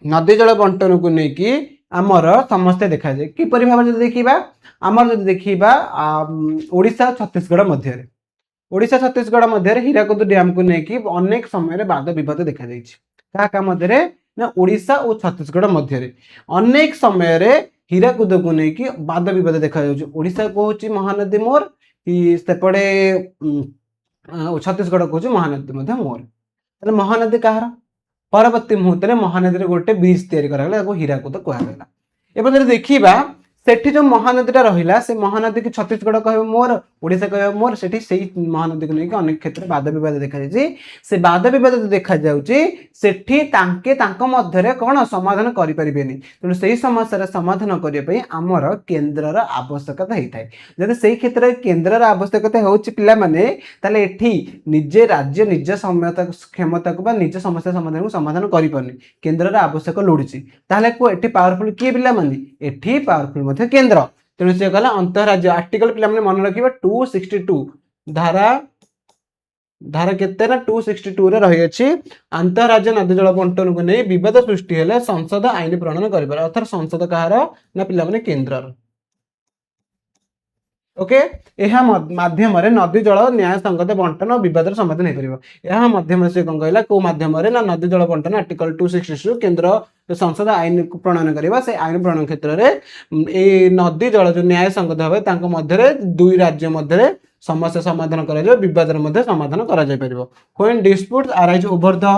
नदी जल बंटन को लेकिन आमर समस्या देखा जाए किपरि भाव देखा आमर जब देखा ओडिशा छत्तीसगढ़ मध्य ओडिशा छत्तीसगढ़ मध्य हीराकुद डैम को लेकिन अनेक समय वाद विवाद देखा क्या मध्य ना ओडिशा और छत्तीसगढ़ मध्य अनेक समय हीराकुद को लेकिन वाद विवाद देखा ओडिशा को हूँ महानदी मोर सेपटे छत्तीसगढ़ को महानदी मोर। महानदी कहार परवर्ती मुहूर्त में महानदी गोटे ब्रिज तैयारी करागला, हीराकुद कहला। एवं देखा सेठी जो महानदीटा रहा से महानदी की छत्तीसगढ़ कह मोर, ओडिशा कह मोर, सेठी सही महानदी को लेकिन अनेक क्षेत्र वाद विवाद देखा से वाद विवाद देखा सेठी तांके तांको मध्यरे कौन समाधान करि परिबेनी। तेणु सही समस्या समाधान करने आमर केन्द्रर आवश्यकता होता है। जदि सही क्षेत्र में केन्द्रर आवश्यकता होची पिला माने ताले एठी निजे राज्य निज क्षमता को निज समस्या समाधान को समाधान करि परनी, केन्द्रर आवश्यक लोड़िछि, ताले को एठी पावरफुल किए पिला माने एठी पावरफुल केंद्र। तेणु से कहला अंतरराज्य आर्टिकल पिला मन रखिबा 262 ଧାରା ଧାରା କେତେ ନା 262 ରେ ରହିଅଛି ଆନ୍ତଃରାଜ୍ୟ ନଦୀ ଜଳ ବଣ୍ଟନକୁ ନେଇ ବିବାଦ ସୃଷ୍ଟି ହେଲେ ସଂସଦ ଆଇନ ପ୍ରଣୟନ କରିପାରେ। ଅର୍ଥାତ୍ ସଂସଦ କାହାର ନା ପିଲାମାନେ କେନ୍ଦ୍ରର। ଓକେ, ଏହା ମାଧ୍ୟମରେ ନଦୀ ଜଳ ନ୍ୟାୟ ସଙ୍ଗତ ବଣ୍ଟନ ଓ ବିବାଦର ସମାଧାନ ହେଇପାରିବ। ଏହା ମାଧ୍ୟମରେ ସେ କଣ କହିଲା, କୋଉ ମାଧ୍ୟମରେ ନା ନଦୀ ଜଳ ବଣ୍ଟନ ଆର୍ଟିକଲ 262 କେନ୍ଦ୍ର ସଂସଦ ଆଇନ ପ୍ରଣୟନ କରିବା। ସେ ଆଇନ ପ୍ରଣୟନ କ୍ଷେତ୍ରରେ ଏଇ ନଦୀ ଜଳ ଯୋଉ ନ୍ୟାୟ ସଙ୍ଗତ হবে ତାଙ୍କ ମଧ୍ୟରେ ଦୁଇ ରାଜ୍ୟ ମଧ୍ୟରେ ସମସ୍ୟା ସମାଧାନ କରାଯିବ, ବିବାଦର ମଧ୍ୟ ସମାଧାନ କରାଯାଇ ପାରିବ। when disputes arise over the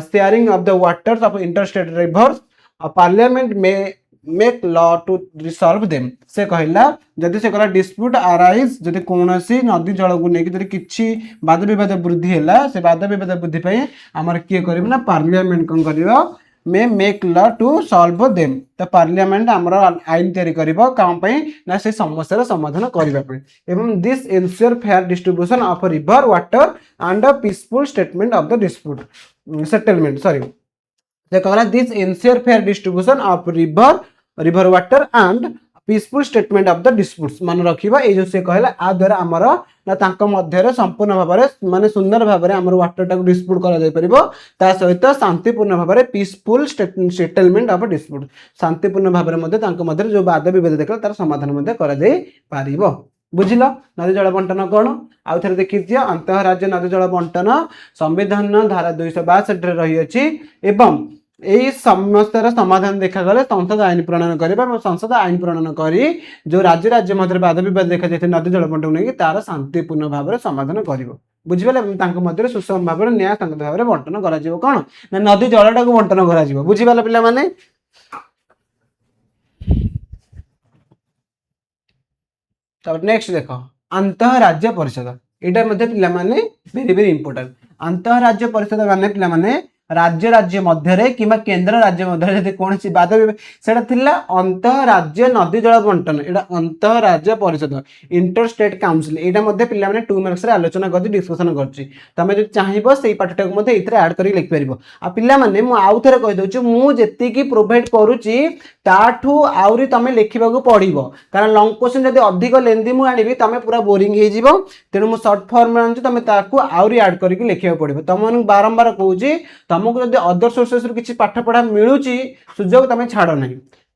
sharing of the waters of interstate rivers, a parliament may make law to resolve them। से कहला जदि से कहला dispute arise जदि कौनसी नदी जल को लेकिन जदि किछि वाद विवाद वृद्धि हैला, से वाद विवाद वृद्धि पई हमर किए करिबो ना पार्लियामेंट कोन करिवो may make law to solve them. तो पार्लियामेंट हमर आईन तैयारी करिवो काम पई ना से समस्यार समाधान करिबा पई। एवं this ensure fair distribution of river water and a peaceful statement of the dispute settlement sorry they call this ensure fair distribution of river water and peaceful statement of the disputes। मन रखिबा ए जो से कहला आ द्वारा हमर ना तांको मध्यरे संपूर्ण भाबरे माने सुंदर भाबरे हमर वाटर टाको डिस्प्यूट करा जाय परिबो, ता सहित शांतिपूर्ण भाबरे पीसफुल सेटलमेंट ऑफ डिस्प्यूट शांतिपूर्ण भाबरे मध्ये तांको मध्यरे जो वाद विवाद देखला तार समाधान मध्ये करा जाय परिबो। बुझिल नदी जल बंटन कौन आउ थे देखी दियो अंतः राज्य नदी जल बंटन संविधान धारा 262 रे रही अछि एवं यही समस्यार समाधान देखा गले संसद आईन प्रणयन करिबा। संसद आईन प्रणयन करी जो राज्य राज्य मध्य वाद विवाद देखा जाय नदी जल बंटन नै तार शांतिपूर्ण भाव में समाधान करिवो। बुझिबले तांको मध्य सुषम भाव में न्याय संगत भाव में बंटन करा जिवो कोन ना नदी जलटा को बंटन करा जिवो। बुझिबाले पिला माने तब नेक्स्ट देखो अंतः राज्य परिषद एटा मध्ये पिला माने वेरी वेरी इंपोर्टेंट। अंतः राज्य परिषद माने पिला माने राज्य राज्य मध्य कि केन्द्र राज्य मध्य कौन सी बात सेटा थिला अंतः राज्य नदी जल बंटन एटा अंतः राज्य परिषद इंटर स्टेट काउंसिल एटा मध्ये पिला माने 2 मार्क्स रे आलोचना करछि डिस्कशन करछि। तमे जे चाहिबो सेही पाठटा को मध्ये इथरे ऐड करि लिख परिबो। आ पिला माने मु आउ थरे कहि दोछु मु जेति की प्रोवाइड करूछि ताठू आउरी तमे लिखिबा को पड़िबो, कारण लॉन्ग क्वेश्चन जदि अधिक लेंदी मु आनिबी तमे पूरा बोरिंग हे जिवो। तेनु मु शॉर्ट फॉर्म में आनछि तमे ताकू आउरी ऐड करिकि लिखिबा पड़िबो। तमन बारंबार कहूछि तुमको जब अदर सोर्सेस किसी पाठ पढ़ा मिलूची सुजोग तुम छाड़ ना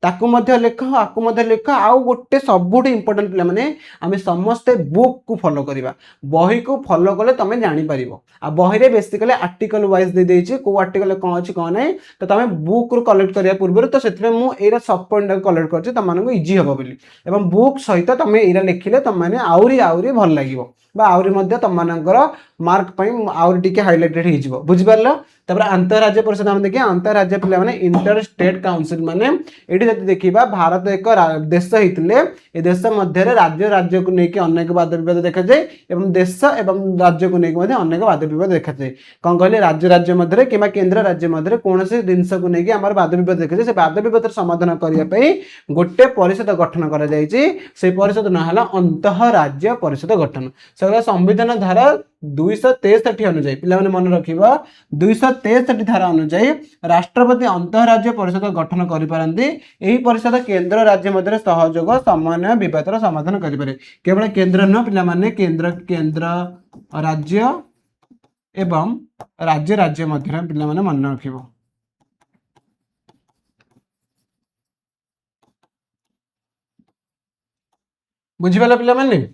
ताकू मध्य लेख आकु मध्य लेख आउ गोटे सबुठ इंपोर्टेंट पिला माने आमे समस्ते बुक को फॉलो करिबा। बही को फॉलो कले तमे जानि परिबो। आ बही रे बेसिकली आर्टिकल वाइज दे देछि को आर्टिकल कोन अछि कोन नै तो तमे बुक रो कलेक्ट करिया पूर्व तो सेतमे मु एरा सब पॉइंट कलेक्ट करछि तम मानको इजी हबो बोली एवं बुक सहित तमे एरा लिखिले तम माने आउरी आउरी भल लागिवो बा आउरी मध्य तम मानकर मार्क पई आउरी टिके हाइलाइटेड हे जिवो। बुझि परला तबरा अंतरराज्य परिषद हम देखिए अंतरराज्य पिला माने इंटर स्टेट काउंसिल माने एठी जति देखिबा भारत एक देश हितले ए देश मध्य राज्य राज्य को नेकी अनेक वाद विवाद देखा जाय एवं देश एवं राज्य को नेकी मध्ये अनेक वाद विवाद देखा जाय। कोन कहले राज्य राज्य मध्य किबा केंद्र राज्य मध्य कोनसे जिंस को नेकी हमर वाद विवाद देखा जाय से वाद विवाद समाधान करिया पई गोटे परिषद गठन करा जायछि। से परिषद ना हला अंतः राज्य परिषद गठन से संविधान धारा 263 अनुसार पिला माने मन रखिबा 263 धारा अनुसार राष्ट्रपति अंतः राज्य परिषद गठन करि पारंती। एही परिषद केंद्र राज्य मध्य सहयोग समन्वय विवादर समाधान करि पारे। केवल केंद्र न पिला माने केंद्र केंद्र राज्य एवं राज्य राज्य मध्य पिला माने मन रखिबो। बुझिबाला पिला माने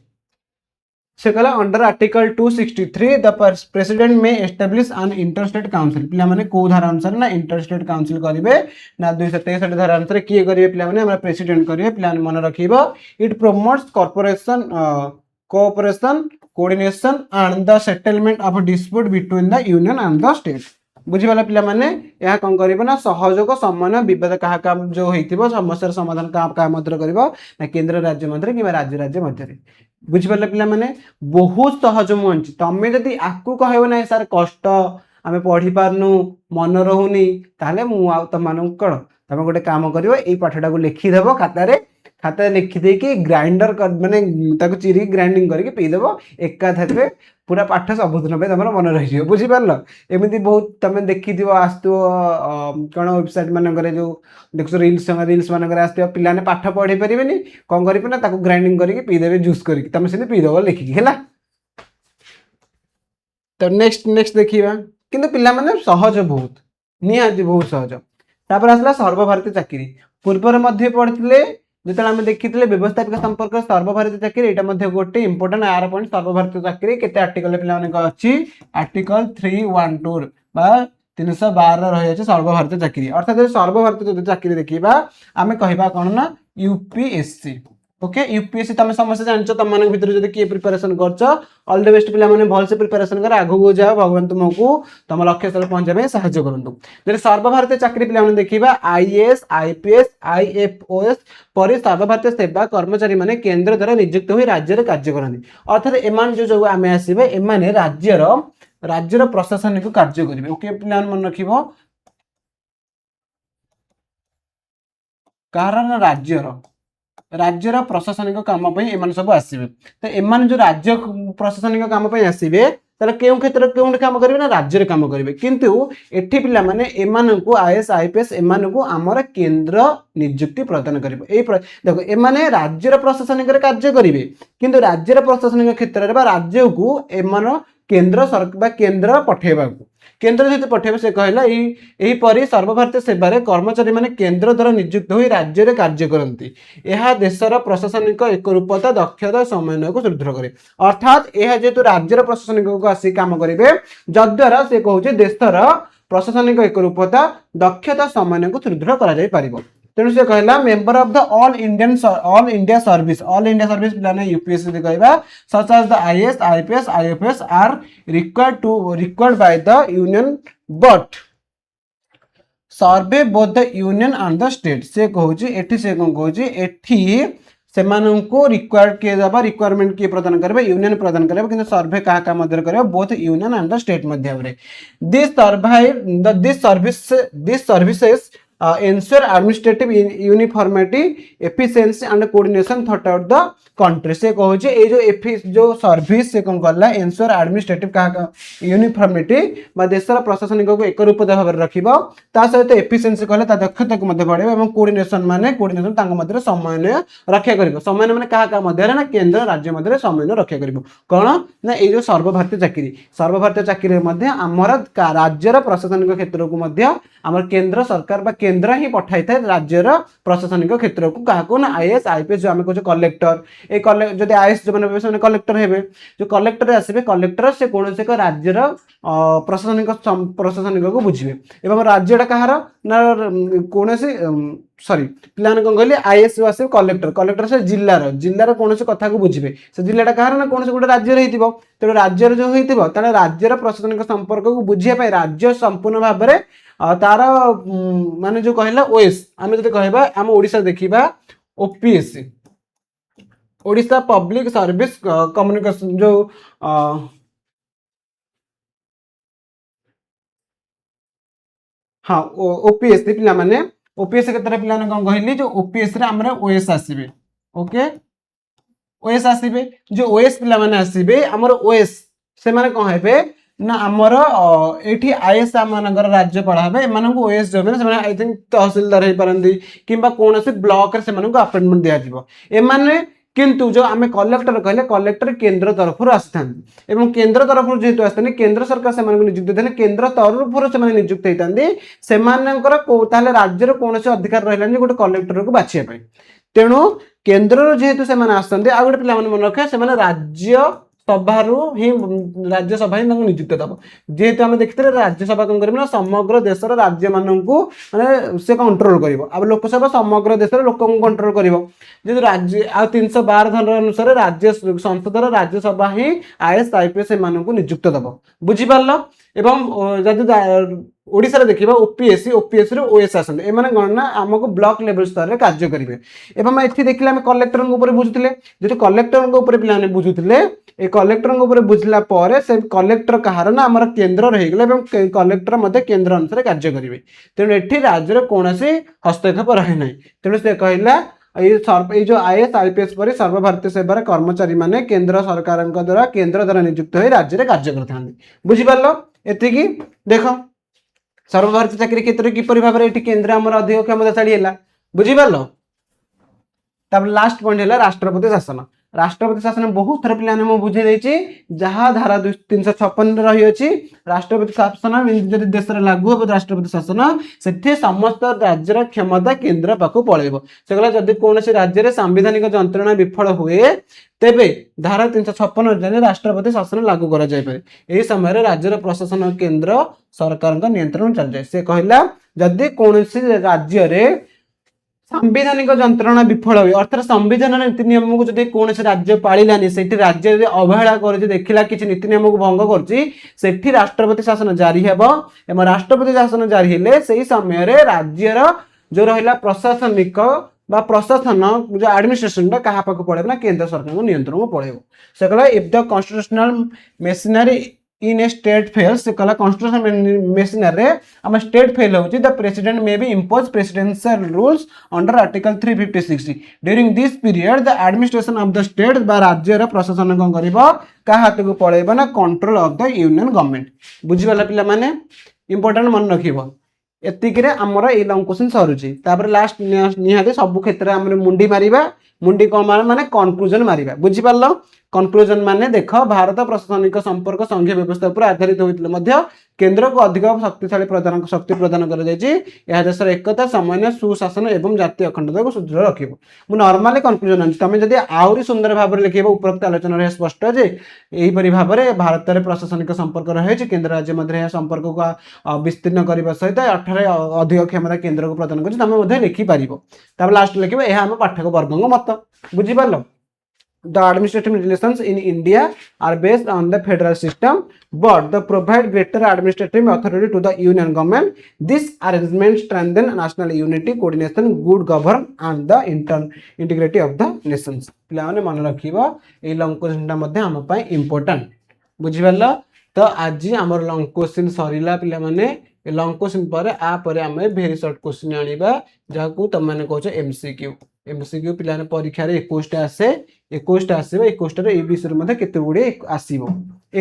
से कहला अंडर आर्टिकल 263 द प्रेसिडेंट में एस्टैब्लिश एन इंटरस्टेट काउंसिल पिला माने को धारा अनुसार ना इंटरस्टेट काउंसिल करिवे ना 263 धारा अनुसार किए करिवे पिला माने हमरा प्रेसिडेंट करिवे। पिला माने मन रखिबो it promotes corporation cooperation coordination and the settlement of dispute between the union and the state. बुझिबाला पिला माने यह कौन करिवो ना सहयोग समन्वय विवाद कहा काम जो हेतिबो समस्या समाधान का मध्य करिवो ना केंद्र राज्य मध्य कि राज्य राज्य मध्य। बुझिपारे पिला माने बहुत सहज मुझे तमें जदि आकु कहबो ना सर कष्ट आमे पढ़ी पारनु मन रहुनी ताले मु आ तुम मानू कण तमें गोटे काम करिवो एई पाठटा को लिखि देबो खाता लिखि दे कि ग्राइंडर कर माने ताको चिरी ग्राइंडिंग करके पी देबो एका थारे पूरा पाठ सबुदिन पे तमर मन रहि जिवो। बुझि पारलो एमिति बहुत तमें देखि दियो आस्तु कोन वेबसाइट मानकरे जो देखो रील्स मानकरे आस्तु पिलाने पाठ पढ़ी परिबेनी कोन करिबे ना ताको ग्राइंडिंग करके पी देबे जूस करके तमें सेने पी देबो लिखि कि हैला तो नेक्स्ट नेक्स्ट देखिए किंतु पिला माने सहज बहुत निहाती बहुत सहज तापर आसला सर्वभारतीय चाकरी पूर्वर मध्य पढ़ते जो आम देखी व्यवस्थापिका संपर्क सर्वभारतीय चाकरी यहाँ गोटे इंपोर्टां आर पॉइंट सर्वभारतीय चाकरी के आर्टिकल पे अच्छी आर्टिकल 312 बा 312 रही है सर्वभारतीय चाकरी अर्थात सर्वभारतीय चाकरी देखा आम कहवा कौन ना यूपीएससी ओके यूपीएससी तुम समस्त जानछ तुम मान भीतर जदि किए प्रिपरेशन करछ ऑल द बेस्ट पिला माने भल से प्रिपरेशन कर आगु जाओ भगवान तुमको तुम लक्ष्य स्थल पहुंचाबे सहायता करंतु जे सर्वभारतीय चाकरी पिला माने देखिबा आईएएस आईपीएस आईएफओएस परि सर्वभारतीय सेवा कर्मचारी माने केंद्र द्वारा नियुक्त होई राज्य रे कार्य करंती अर्थात एमान जो आमे आसीबे एमाने राज्यर प्रशासनिक कार्य करिवे ओके पिला मन रखिबो कारण राज्यर प्रशासनिक काम पे एमान सब आसीबे तो एमान जो राज्य प्रशासनिक काम पे आसीबे ताले केउ क्षेत्र केउ काम करिवे ना राज्य रे काम करिवे किंतु एठी पिला माने एमान को आईएएस आईपीएस एमान को हमर केंद्र नियुक्ति प्रदान करिवे ए देखो एमाने राज्यर प्रशासनिक रे कार्य करिवे किंतु राज्यर प्रशासनिक क्षेत्र रे बा राज्य को एमान केंद्र सरकार केंद्र पठेबा को केंद्र जेते पठेबे से कहला एही परि सर्वभारतीय सेवा रे कर्मचारी माने केंद्र द्वारा नियुक्त होई राज्य रे कार्य करंती यह देशर प्रशासनिक एकरूपता दक्षता समन्वय को सुदृढ़ करे अर्थात यह जेतु राज्यर प्रशासनिक को आसी काम करिवे जद्वारा से कहूचे देशर प्रशासनिक एकरूपता दक्षता समन्वय को सुदृढ़ करा जाय परिबो तेणु से कहला member of the all India service plan UPSC कहबा such as the IAS IPS IFS are required by the union but serve both the union and the state से कहूची एठी से कोन कहूची एठी सेमानंको रिक्वायर्ड किए जाबा रिक्वायरमेंट किए प्रदान करबे यूनियन प्रदान करबे किंतु सर्वे का मध्य करबे both union and the state मध्य रे this services ensure administrative uniformity efficiency and coordination throughout the country से कहूचे ए जो सर्विस से कौन करला ensure administrative का यूनिफॉर्मिटी बा देशर प्रशासनिक को एक रूपता भाव रखिबो ता सहित एफिशिएंसी कहले ता दक्षता को मध्य बढ़ेबो एवं कोऑर्डिनेशन माने कोऑर्डिनेशन तांग मध्य समन्वय रक्षा करिवो समन्वय माने का मध्य ना केंद्र राज्य मध्य समन्वय रक्षा करिवो कोन ना ए जो सर्वभारतीय चाकरी मध्य हमर राज्यर प्रशासनिक क्षेत्र को मध्य हमर केंद्र सरकार बा केंद्र ही पठाई था राज्यर प्रशासनिक क्षेत्र को क्या ना आईएएस आईपीएस जो आम कहे कलेक्टर ए जब आईएएस जो मैंने कलेक्टर हे जो कलेक्टर आसवे कलेक्टर से कौन से राज्यर प्रशासनिक को बुझे एवं राज्यटा कहार ना कौन से सॉरी प्लान कौन कहले आईएएस आस कलेक्टर से जिलार कौन से कथा को बुझे से जिलाटा कहार ना कौन से गोटे राज्य तेणु राज्यर जो होता राज्यर प्रशासनिक संपर्क को बुझापी राज्य संपूर्ण भाव में तार माने जो कहला ओएस आम जो कहबा आम ओडिशा देखिबा OPSC Odisha public service communication जो हाँ ओपीएससी पिला माने ओपीएससी केतरा पिला ने कोन कहली जो ओपीएससी रे हमरा ओएस आसीबे ओके ओएस आसीबे जो ओएस पिला माने आसीबे हमर ओएस से माने कोन हेबे ना आमर एठी आईएएस मानकर राज्य पढ़ाबे एमानकु ओएस जबे से आई थिंक तहसीलदार हे परंदी किंबा कोनोसी ब्लॉक रे सेमानकु अपॉइंटमेंट दिया जिवो एमाने किंतु जो आमे कलेक्टर कहले कलेक्टर केंद्र तरफ आस्थान एवं केंद्र तरफ जेतु आस्थान केंद्र सरकार सेमानकु नियुक्त देने केंद्र तरफ सेमाने नियुक्त हेतांदी सेमानकर ताले राज्य रो कोनोसी अधिकार रहलानी गोटे कलेक्टर को बाछिया पय तेणु केंद्र जेतु सेमाने आस्थान आ गोटे पिला माने मन रखे सेमाने राज्य सभारू ही राज्यसभा ही नियुक्त दब जेहेतु आम देखते राज्यसभा कौन कर समग्र देशर राज्य मानू माने से कंट्रोल कर लोकसभा समग्र देशर लोक कंट्रोल कर जेहतु राज्य आ 312 धन अनुसार राज्य संसदर राज्यसभा ही आईएएस आईपीएस एमानकु नियुक्त दब बुझिपारल एवं जदि ओडिशा देखिबा ओपीएससी रो ओएस आसन एमाने गणना हमको ब्लॉक लेवल स्तर रे कार्य करिवे एवं एथि देखिले हम कलेक्टर ऊपर बुझुतिले जेतु कलेक्टर ऊपर पिलाने बुझुतिले ए कलेक्टर ऊपर बुझला पर से कलेक्टर कहार ना हमर केंद्र रहि गेले एवं कलेक्टर मध्ये केंद्र अनुसार कार्य करिवे तेणु एथि राज्य रे कोनोसी हस्तक्षेप रहे नै तेणु से कहला ये जो आईएएस आईपीएस पर सर्वभारतीय सेवार कर्मचारी माने केंद्र सरकार द्वारा केंद्र द्वारा नियुक्त हो राज्य में कार्य करते बुझिपार एति देख सर्वभारतीय चाकरी क्षेत्र किपर भाव में केंद्र आम अधिक क्षमताशाली है बुझिपार लास्ट पॉइंट है राष्ट्रपति शासन राष्ट्रपति शासन बहुत थर पे बुझे देछि जहाँ धारा 356 रही अछि राष्ट्रपति शासन जदि देश रे लागू हो राष्ट्रपति शासन से समस्त राज्यर क्षमता केन्द्र पाखु पळेबो से कहला जदि कोनोसी राज्य रे संवैधानिक जंत्रणा विफल हुए तेबे धारा 356 अनुसार राष्ट्रपति शासन लागू करा जाय पारे एही समय राज्यर प्रशासन केन्द्र सरकार नियंत्रण चल जाए से कहला जदि कोनोसी राज्य रे संवैधानिक जंत्रणा विफल हुए अर्थात संविधान नीति नियम को जब कौन से राज्य पालानी से राज्य अवहेला कर देखला किसी नीति नियम को भंग कर राष्ट्रपति शासन जारी हेब एवं राष्ट्रपति शासन जारी हेले से समय राज्यर जो रहा प्रशासनिक प्रशासन जो एडमिनिस्ट्रेशन क्या पाक पड़े ना केंद्र सरकार नियंत्रण को पड़ेगा से कहला if the constitutional machinery in A state fails से कहला कॉन्स्टिट्यूशनल मेसिनरी आम स्टेट फेल होची the president may be impose presidential rules under article 350 during this period the administration of the state बा राज्यर प्रशासन कौन करिवो का हाथ को पड़ेबो ना control of the union government बुझिवाला पिला माने इंपोर्टेंट मन रखिबो एतिक आमर ये लॉन्ग क्वेश्चन सरुची तापर लास्ट निहाती सब क्षेत्र में मुंडी मारिबा मुंडी कौन माने कंक्लूजन मारिबा बुझी पारलो कंक्लूजन माने देख भारत प्रशासनिक संपर्क संघीय व्यवस्था पर आधारित होते केंद्र को अधिक शक्ति प्रदान कर देशर एकता सामान्य सुशासन एवं जातीय अखंडता को सुदृढ़ रखिब मु नॉर्मली कंक्लूजन आनी तुम जब आहरी सुंदर भाव में लिखे उपरोक्त आलोचना स्पष्ट जे यहीपरि भाव में भारत में प्रशासनिक संपर्क रही केन्द्र राज्य मध्य संपर्क को विस्तीर्ण करने सहित 18 अधिक क्षमता केन्द्र को प्रदान कर लिखिपर लास्ट लिखे यह आम पाठक वर्ग मत बुझीपार The administrative relations in India are based on the federal system, but they provide greater administrative authority to the union government. This arrangement strengthens national unity, coordination, good governance, and the integrity of the nations. पिलाने मन रखिबा a long question मध्ये हम पय important बुझिबल्ला तो आज हमर long question Sarila पिला माने ए लॉन्ग क्वेश्चन पर आ पर हम वेरी शॉर्ट क्वेश्चन आनिबा जाकू तुम माने कहछो एमसीक्यू एमसीक्यू पिलाने परीक्षा रे 21 टा आसे 21 टा आसीबो 21 टा रे ए विषय मध्ये केते गुडे आसीबो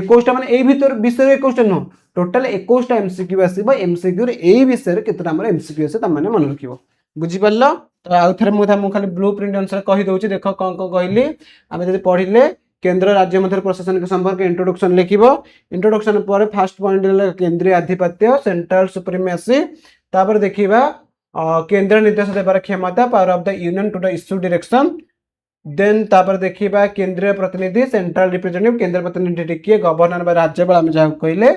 21 टा माने ए भीतर विषय 21 टा नो टोटल 21 टा एमसीक्यू आसीबो एमसीक्यू रे ए विषय रे केते हमर एमसीक्यू आसे तुम माने मन रखिबो बुझी परलो तो आ थरे मु खाली ब्लूप्रिंट अनुसार कहि दोछि देखो कोन को कहली आमे जदि पढिले केंद्र राज्य मध्य प्रशासनिक संपर्क इंट्रोडक्शन लिखिबो इंट्रोडक्शन पर फर्स्ट पॉइंट केंद्रीय आधिपत्य सेंट्रल सुप्रीमेसी तापर देखिबा केंद्र निर्देश देबार क्षमता power of the union to the issue direction then तापर देखिबा केंद्रीय प्रतिनिधि सेंट्रल रिप्रेजेंटेटिव केंद्र प्रतिनिधि किए गवर्नर बा राज्यपाल हम जा कहले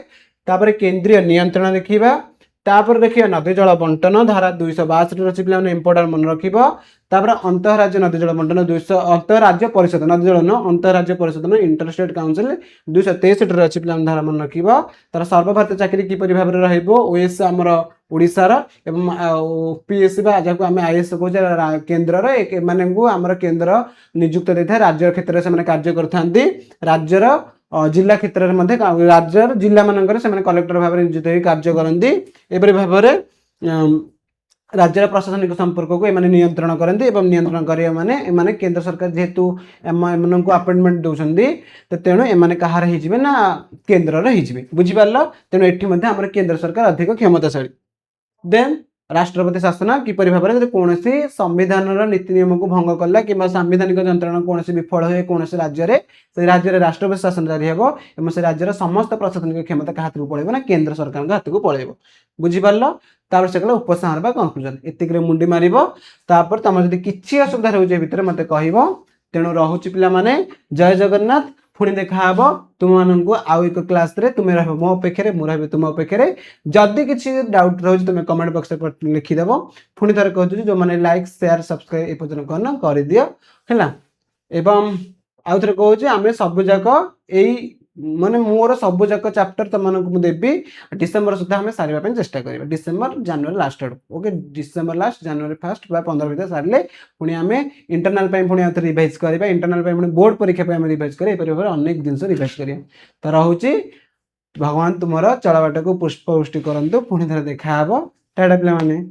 तापर केंद्रीय नियंत्रण देखिबा तापर देखिए नदी जल बंटन धारा 262 रची पिला इंपोर्टेंट मन रखिबो तापर अंतरराज्य नदी जल बंटन 200 अंतरराज्य परिषद नदी जल न अंतरराज्य परिषद न इंटरस्टेट काउंसिल 263 रची पिला धारा मन रखिबो तार सर्वभारतीय चाकरी की परि भाबरे रहइबो ओएस हमर ओडिसा रा एवं पीएससी बा जाको हमें आईएएस को केंद्र रे माने को हमर केंद्र नियुक्त देथा राज्य क्षेत्र से माने कार्य करथांती राज्यर जिला क्षेत्र में राज्य जिला मानक कलेक्टर भाव में नियोजित कार्य करती एपरी भाव में राज्य प्रशासनिक संपर्क को एमाने नियंत्रण करती एवं नियंत्रण करिया माने केंद्र सरकार जेहेतु एमान को अपॉइंटमेंट दउछंदी तो तेणु एमाने कहार हिजिबे ना केंद्र रे हिजिबे बुझि पारलो तेणु एठी मध्ये हमर केंद्र सरकार अधिक क्षमताशाली देन राष्ट्रपति शासन किपरि भाव में कौन संविधान नीति नियम को भंग कला कि संवैधानिक जंत्रणा कौन विफल हुए कौन राज्य राष्ट्रपति शासन जारी हे और से राज्यर समस्त प्रशासनिक क्षमता क्या हाथ को पड़े ना केंद्र सरकार हाथ को पड़े बुझीपार तापर से कहला उपसंहार बा कंक्लूजन एतिक मुंडी मारिबो तापर तुम जदि किछि असुविधा रहउजे भितर मते कहिबो तेणु रहुछि पिला माने जय जगन्नाथ पुणी देखा तुम मान आउ एक क्लास रे तुम रह मो अपेक्षा मु रही तुम अपेक्षा जदि किसी डाउट रही तुम कमेंट बॉक्स में लिखिदेव पुणी थे कहूँ जो मैंने लाइक शेयर सब्सक्राइब ए पर्यटन करना कर दियो है एवं आउ थे कहूँ आम सबुजाक यही माने मोर सबुजाक चैप्टर तुमको देवी डिसेम्बर सुधा आम सारे चेष्टा करें डिसेम्बर जनवरी लास्ट आड़ ओके डिसेम्बर लास्ट जनवरी फास्ट 15 भितर सारे पुणी आम इंटरनाल पुणी आउ रिवाइज करवा इंटरनाल पुणी बोर्ड परीक्षा रिवाइज करें अनेक जिन रिवाइज करें तो रोचे भगवान तुम चलवाटा को पुष्पवृष्टि करूँ पुणी थे देखा टाटा पे।